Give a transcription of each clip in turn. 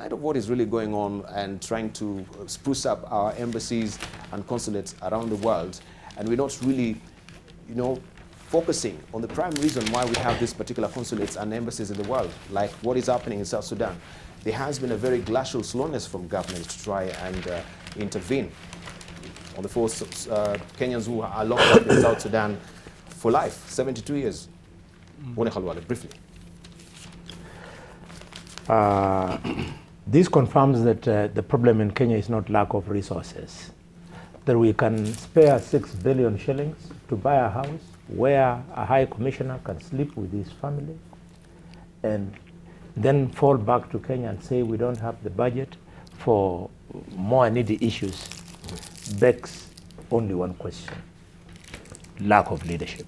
light of what is really going on and trying to spruce up our embassies and consulates around the world, and we're not really, you know, focusing on the prime reason why we have these particular consulates and embassies in the world, like what is happening in South Sudan. There has been a very glacial slowness from government to try and intervene on the four Kenyans who are locked up in South Sudan for life, 72 years. Boni Khalwale, briefly. This confirms that the problem in Kenya is not lack of resources. That we can spare 6 billion shillings to buy a house where a high commissioner can sleep with his family and then fall back to Kenya and say we don't have the budget for more needy issues begs only one question: lack of leadership.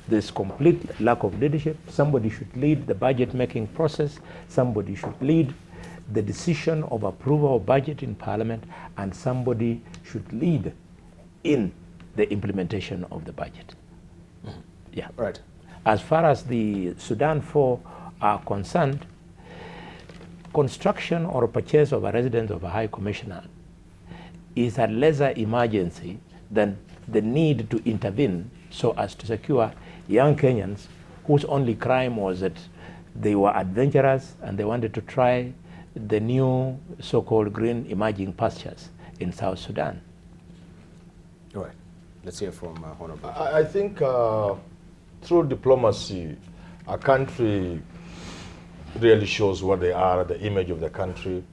There's complete lack of leadership. Somebody should lead the budget making process. Somebody should lead the decision of approval of budget in Parliament, and somebody should lead in the implementation of the budget. Mm-hmm. Yeah. Right. As far as the Sudan 4 are concerned, construction or purchase of a residence of a high commissioner is a lesser emergency than the need to intervene so as to secure young Kenyans whose only crime was that they were adventurous and they wanted to try the new so-called green emerging pastures in South Sudan. All right. Let's hear from Honorable. I think through diplomacy, a country really shows what they are, the image of the country,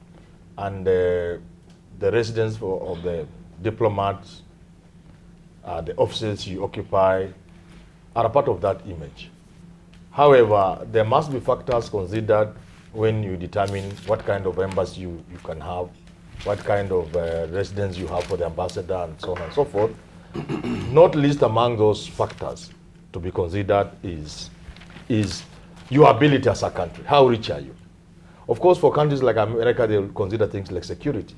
and the residence of the diplomats, the offices you occupy, are a part of that image. However, there must be factors considered when you determine what kind of embassy you can have, what kind of residence you have for the ambassador, and so on and so forth. Not least among those factors to be considered is your ability as a country. How rich are you? Of course, for countries like America, they'll consider things like security.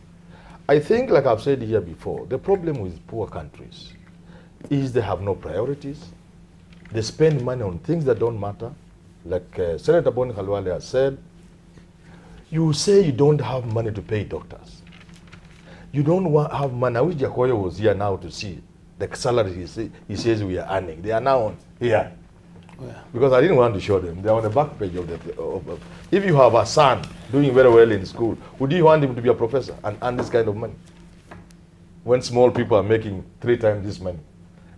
I think, like I've said here before, the problem with poor countries is they have no priorities. They spend money on things that don't matter. Like Senator Boni Khalwale has said, you say you don't have money to pay doctors. You don't have money. I wish Jacoyo was here now to see the salary he says we are earning. They are now on here. Oh, yeah. Because I didn't want to show them. They're on the back page of the... if you have a son doing very well in school, would you want him to be a professor and earn this kind of money? When small people are making 3 times this money.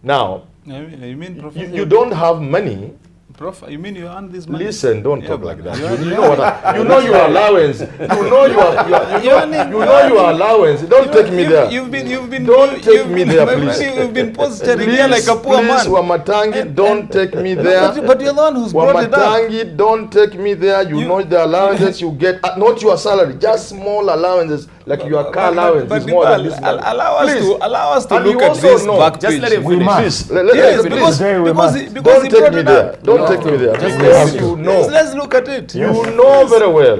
Now, you mean professor? You don't have money. Prof, you mean you earn this money? Listen, don't talk like that. You know what? You know your allowance. You know your allowance. Don't take me there. Don't take me there, please. You've been posturing here like a poor man. Please, Wamatangi, don't take me there. But you're the one who's brought it up. Wamatangi, don't take me there. You know the allowances you get, not your salary, just small allowances, like your car allowance is more than this money. Allow us to look at this back page. Just let him finish. Because don't take me there. Don't take me there. Because you know. Let's look at it. You know very well.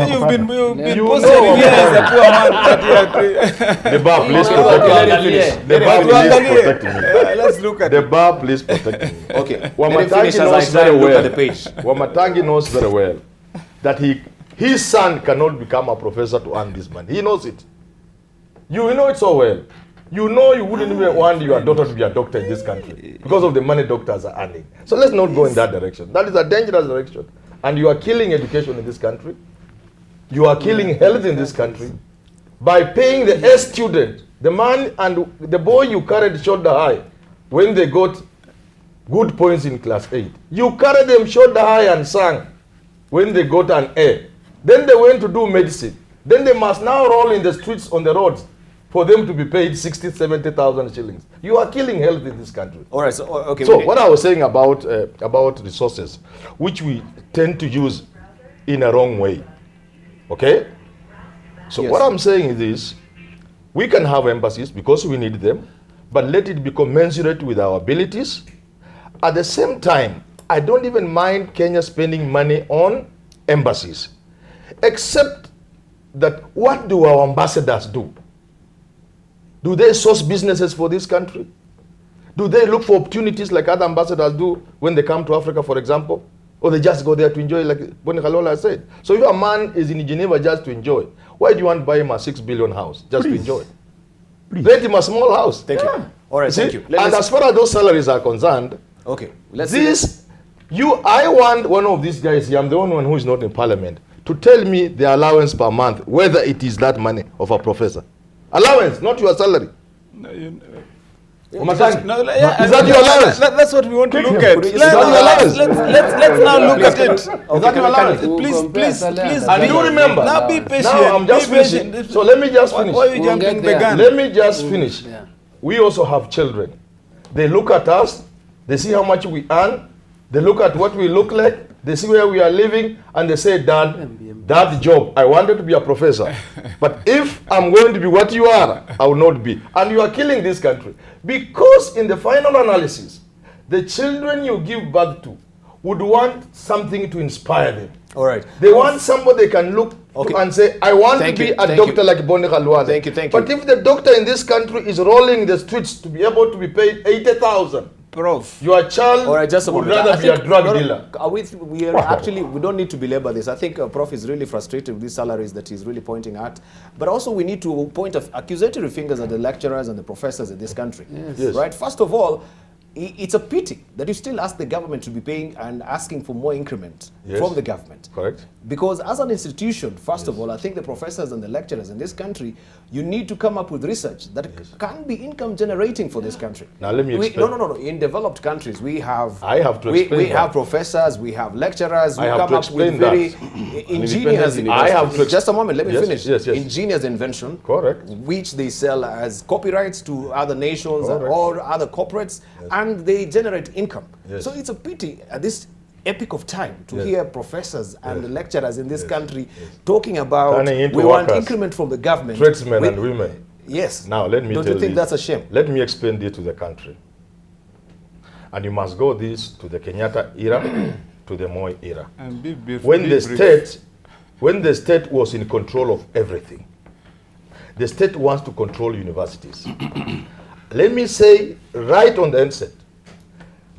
You've been posturing here as a poor man. Debarl, please protect me. Debarl, please protect me. Let's look at it. Debarl, please protect me. Okay. Wamatangi knows very well. Wamatangi knows very well that his son cannot become a professor to earn this money. He knows it. You know it so well. You know you wouldn't even want your daughter to be a doctor in this country because of the money doctors are earning. So let's not go in that direction. That is a dangerous direction. And you are killing education in this country. You are killing health in this country by paying the S student, the man and the boy you carried shoulder high when they got good points in class 8. You carried them shoulder high and sang when they got an A. Then they went to do medicine. Then they must now roll in the streets on the roads for them to be paid 60, 70,000 shillings. You are killing health in this country. All right. So, okay. So what I was saying about resources, which we tend to use in a wrong way. Okay? So yes. What I'm saying is this: we can have embassies because we need them, but let it be commensurate with our abilities. At the same time, I don't even mind Kenya spending money on embassies. Except that, what do our ambassadors do? Do they source businesses for this country? Do they look for opportunities like other ambassadors do when they come to Africa, for example? Or they just go there to enjoy, like Boni Khalwale has said. So if a man is in Geneva just to enjoy, why do you want to buy him a 6 billion house just to enjoy? Rent him a small house. Thank you. All right, thank you. And as far as those salaries are concerned, okay, I want one of these guys here, I'm the only one who is not in parliament, to tell me the allowance per month, whether it is that money of a professor. Allowance, not your salary. No, Wamatangi, no, yeah, is that your allowance? That's what we want to look at. Is that your allowance? Let's now look at it. Is that your allowance? Please. And you remember, Now be patient. now I'm just be patient. finishing. So let me just finish. Why are you jumping the gun? Let me just finish. We also have children. They look at us, they see how much we earn, they look at what we look like, they see where we are living, and they say, Dad, that job, I wanted to be a professor. But if I'm going to be what you are, I will not be. And you are killing this country. Because in the final analysis, the children you give birth to would want something to inspire them. All right. They want somebody they can look to and say, I want to be a doctor like Boni Khalwale. Thank you. But if the doctor in this country is rolling the streets to be able to be paid 80,000, Prof. your child All right, just a would moment. rather be a drug dealer. We are actually, we don't need to belabor this. I think Prof is really frustrated with these salaries that he's really pointing at. But also we need to point accusatory fingers at the lecturers and the professors in this country. Yes. Right? First of all, it's a pity that you still ask the government to be paying and asking for more increment from the government. Correct. Because as an institution, first of all, I think the professors and the lecturers in this country, you need to come up with research that can be income generating for this country. Now let me explain. No. In developed countries, we have we have professors, we have lecturers who come up with very ingenious. I have to just a moment. Let me finish. Yes. Ingenious invention, correct, which they sell as copyrights to other nations or other corporates, and they generate income. So it's a pity at this epic of time to hear professors and lecturers in this country talking about we want increment from the government. Tradesmen and women. Yes. Now let me Don't tell you think you, that's a shame? Let me explain this to the country. And you must go this to the Kenyatta era, to the Moi era. And be brief, when the state was in control of everything, the state wants to control universities. Let me say right on the onset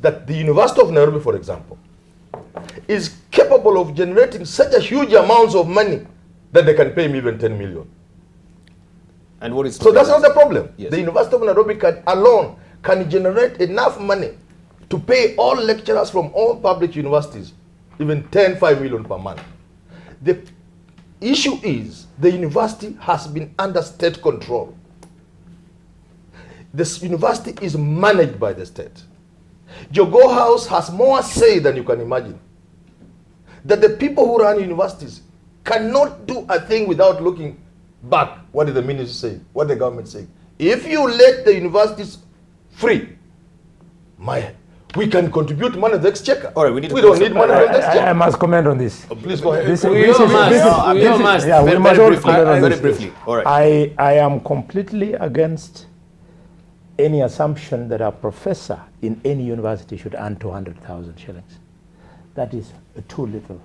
that the University of Nairobi, for example, is capable of generating such a huge amounts of money that they can pay me even 10 million. And what is so that's not the problem. Yes. The University of Nairobi alone can generate enough money to pay all lecturers from all public universities, even 5 million per month. The issue is the university has been under state control. This university is managed by the state. Jogo House has more say than you can imagine. That the people who run universities cannot do a thing without looking back. What did the minister say? What the government say? If you let the universities free, we can contribute money to the exchequer. All right, we don't need money from the exchequer. I must comment on this. Please go ahead. Very briefly. All right. I am completely against any assumption that a professor in any university should earn 200,000 shillings. That is too little.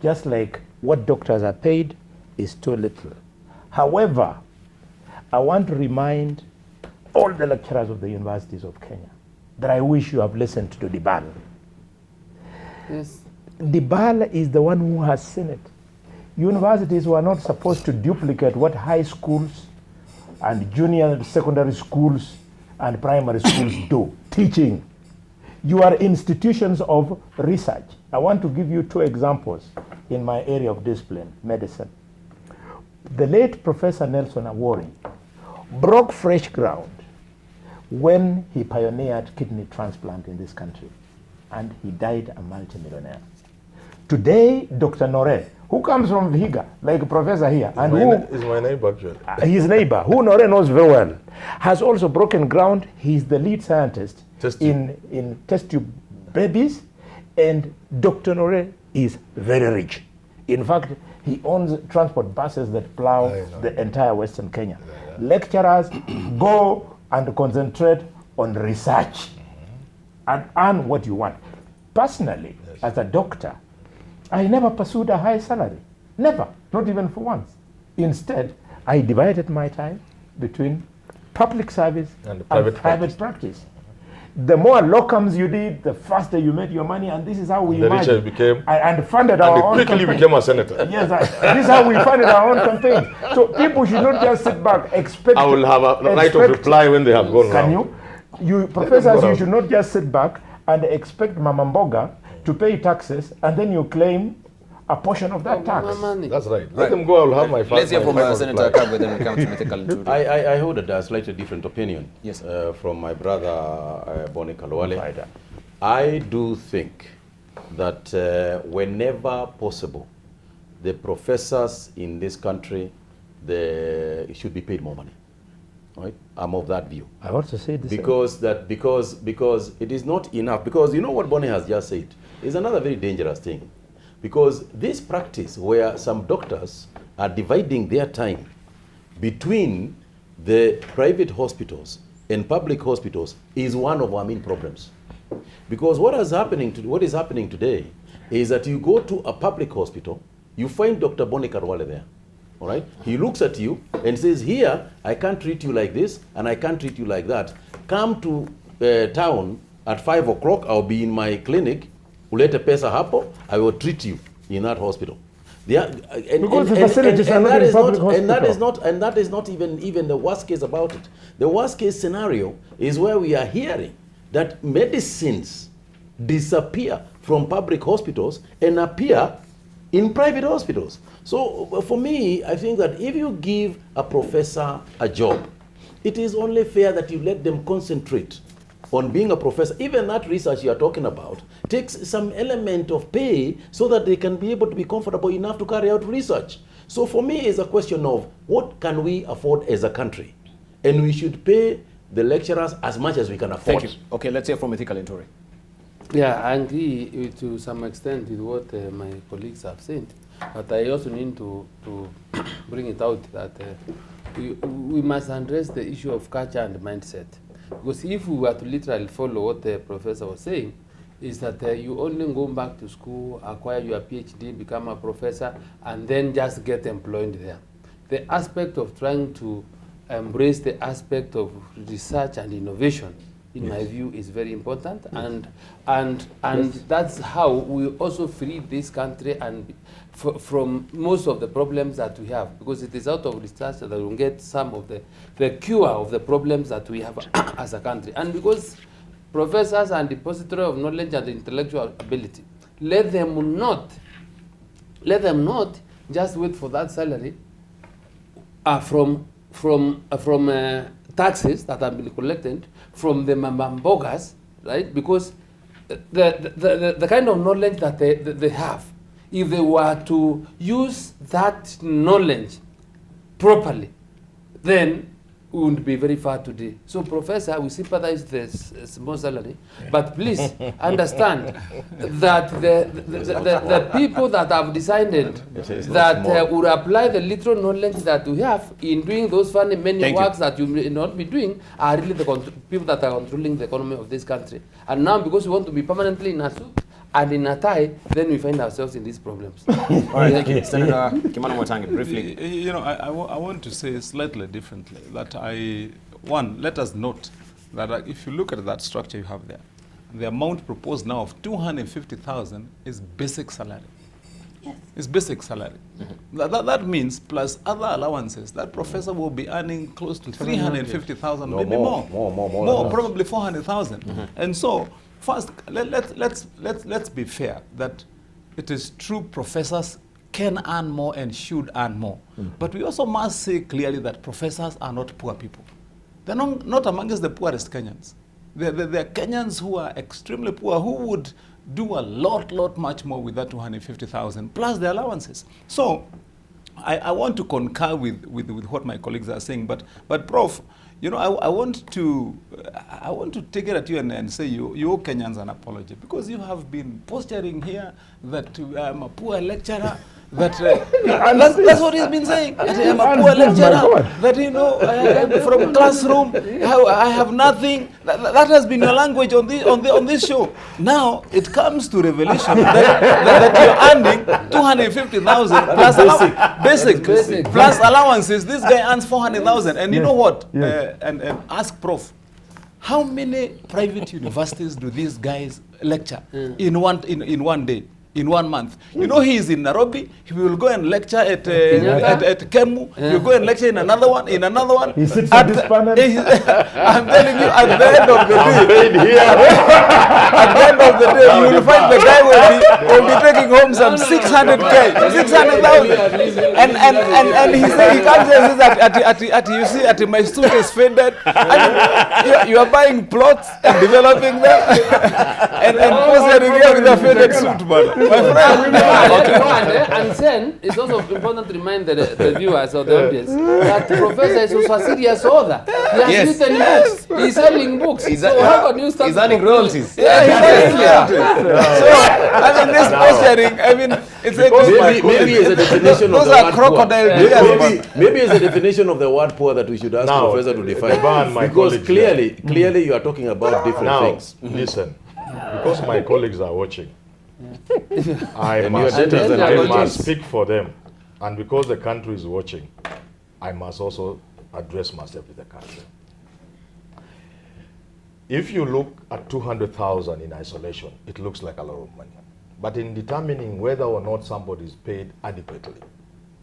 Just like what doctors are paid is too little. However, I want to remind all the lecturers of the universities of Kenya that I wish you have listened to Debarl. Yes. Debarl is the one who has seen it. Universities were not supposed to duplicate what high schools and junior secondary schools and primary schools do, teaching. You are institutions of research. I want to give you 2 examples in my area of discipline, medicine. The late Professor Nelson Awori broke fresh ground when he pioneered kidney transplant in this country, and he died a multimillionaire. Today, Dr. Nore, who comes from Vihiga, like a professor here, and who is my neighbor actually. His neighbor, who Nore knows very well, has also broken ground. He's the lead scientist in test tube babies, and Dr. Nore is very rich. In fact, he owns transport buses that plow the entire Western Kenya. Lecturers go and concentrate on research and earn what you want. Personally, as a doctor, I never pursued a high salary. Never, not even for once. Instead, I divided my time between public service and private practice. the more locums you did, the faster you made your money, and this is how we The richer managed you became. and funded our own And quickly campaign. became a senator. Yes, this is how we funded our own campaign. So people should not just sit back, expect. I will have a right of reply when they have gone Can round. you professors, you should not just sit back and expect Mama Mboga to pay taxes, and then you claim a portion of that tax. That's right. Let them go. I will have my Let's hear from my Senator reply. Kagwe, then we come to Mithika Linturi. I hold a slightly different opinion. Yes. From my brother Boni Khalwale. I do think that whenever possible, the professors in this country should be paid more money. Right? I'm of that view. I also say this because it is not enough. Because you know what Boni has just said is another very dangerous thing. Because this practice where some doctors are dividing their time between the private hospitals and public hospitals is one of our main problems. Because what is happening today is that you go to a public hospital, you find Dr. Boni Khalwale there. All right? He looks at you and says, here, I can't treat you like this and I can't treat you like that. Come to town at 5 o'clock, I'll be in my clinic. Ulete pesa hapo, I will treat you in that hospital. Because the facilities are not in public hospital. And that is not even the worst case about it. The worst case scenario is where we are hearing that medicines disappear from public hospitals and appear in private hospitals. So for me, I think that if you give a professor a job, it is only fair that you let them concentrate on being a professor. Even that research you are talking about takes some element of pay so that they can be able to be comfortable enough to carry out research. So for me, it's a question of what can we afford as a country? And we should pay the lecturers as much as we can afford. Thank you. Okay, let's hear from Mithika Linturi. Yeah, I agree to some extent with what my colleagues have said, but I also need to bring it out that we must address the issue of culture and mindset. Because if we were to literally follow what the professor was saying, is that you only go back to school, acquire your PhD, become a professor, and then just get employed there. The aspect of trying to embrace the aspect of research and innovation, in my view, is very important, and that's how we also free this country and from most of the problems that we have, because it is out of research that we will get some of the cure of the problems that we have as a country. And because professors are depository of knowledge and intellectual ability, let them not just wait for that salary from taxes that have been collected from the Mambambogas, right? Because the kind of knowledge that they have, if they were to use that knowledge properly, then we wouldn't be very far today. So, Professor, we sympathize with this small salary, but please understand that the people that have decided that would apply the little knowledge that we have in doing those funny many works that you may not be doing are really the people that are controlling the economy of this country. And now, because we want to be permanently in a suit and in a tie, then we find ourselves in these problems. All right, thank you. Senator Kimani Wamatangi, briefly. You know, I want to say slightly differently that let us note that if you look at that structure you have there, the amount proposed now of 250,000 is basic salary. Yes. It's basic salary. Mm-hmm. That means plus other allowances, that professor will be earning close to 350,000, no, maybe more probably 400,000. Mm-hmm. And so, first, let's be fair that it is true professors can earn more and should earn more. Mm. But we also must say clearly that professors are not poor people. They're not amongst the poorest Kenyans. They're Kenyans who are extremely poor, who would do a lot much more with that 250,000 plus the allowances. So I want to concur with what my colleagues are saying, but Prof, you know, I want to take it at you and say you owe Kenyans an apology, because you have been posturing here that I'm a poor lecturer. That's what he's been saying. That I am a poor lecturer. That, you know, from classroom, I have nothing. That has been your language on this show. Now it comes to revelation that you're earning 250,000 plus basic plus allowances. This guy earns 400,000, and you know what? And ask Prof, How many private universities do these guys lecture in one day, in 1 month? You know, he is in Nairobi. He will go and lecture at Kiambu. He will go and lecture in another one. He sits at this panel. I'm telling you, at the end of the day, at the end of the day, you will find the guy will be taking home some 600K, 600,000, and he says he comes and says you see, my suit is faded. I mean, you are buying plots and developing them, and posting with the faded suit, man. My friend. And then it's also important to remind the viewers or the audience that Professor is also a serious author. He has written books. He's selling books. So how can you start? He's earning royalties. Yeah, he's earning royalties. So I mean, this posturing. I mean, it's maybe is a definition those of the are word crocodile tears. Maybe is a definition of the word poor that we should ask Now, Professor to define. Because clearly you are talking about different things. Listen, because my colleagues are watching, I And must your debtors and creditors. speak for them. And because the country is watching, I must also address myself with the country. If you look at 200,000 in isolation, it looks like a lot of money. But in determining whether or not somebody is paid adequately,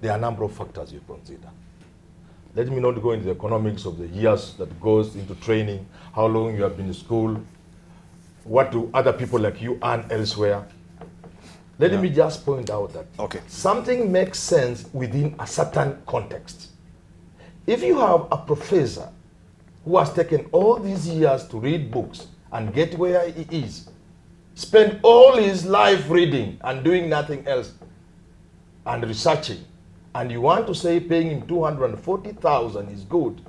there are a number of factors you consider. Let me not go into the economics of the years that goes into training, how long you have been in school, what do other people like you earn elsewhere. Let me just point out that something makes sense within a certain context. If you have a professor who has taken all these years to read books and get where he is, spend all his life reading and doing nothing else and researching, and you want to say paying him 240,000 is good,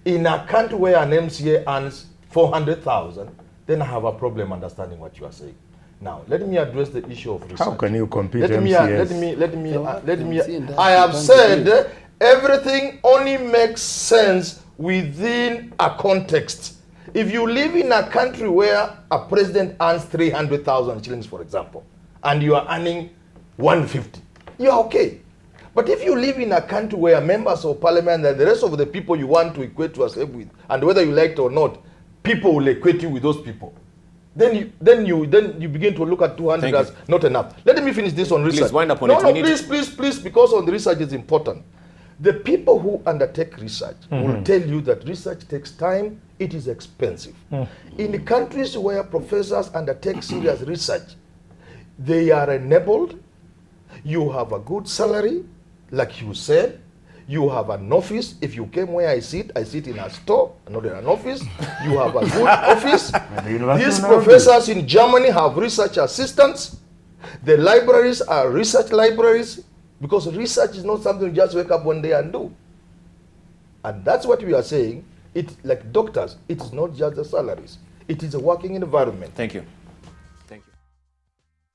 in a country where an MCA earns 400,000, then I have a problem understanding what you are saying. Now, let me address the issue of research. How can you compete Let me, MCAs? I have said everything only makes sense within a context. If you live in a country where a president earns 300,000 shillings, for example, and you are earning 150, you are okay. But if you live in a country where members of parliament and the rest of the people you want to equate yourself with, and whether you like it or not, people will equate you with those people, then you begin to look at 200 as not enough. Let me finish this on research. Please wind up on no, it. No, please, because on the research is important. The people who undertake research will tell you that research takes time, it is expensive. In the countries where professors undertake serious research, they are enabled, you have a good salary, like you said, you have an office. If you came where I sit in a store, not in an office. You have a good office. These professors in Germany have research assistants. The libraries are research libraries, because research is not something you just wake up one day and do. And that's what we are saying. It, like doctors, it is not just the salaries. It is a working environment. Thank you.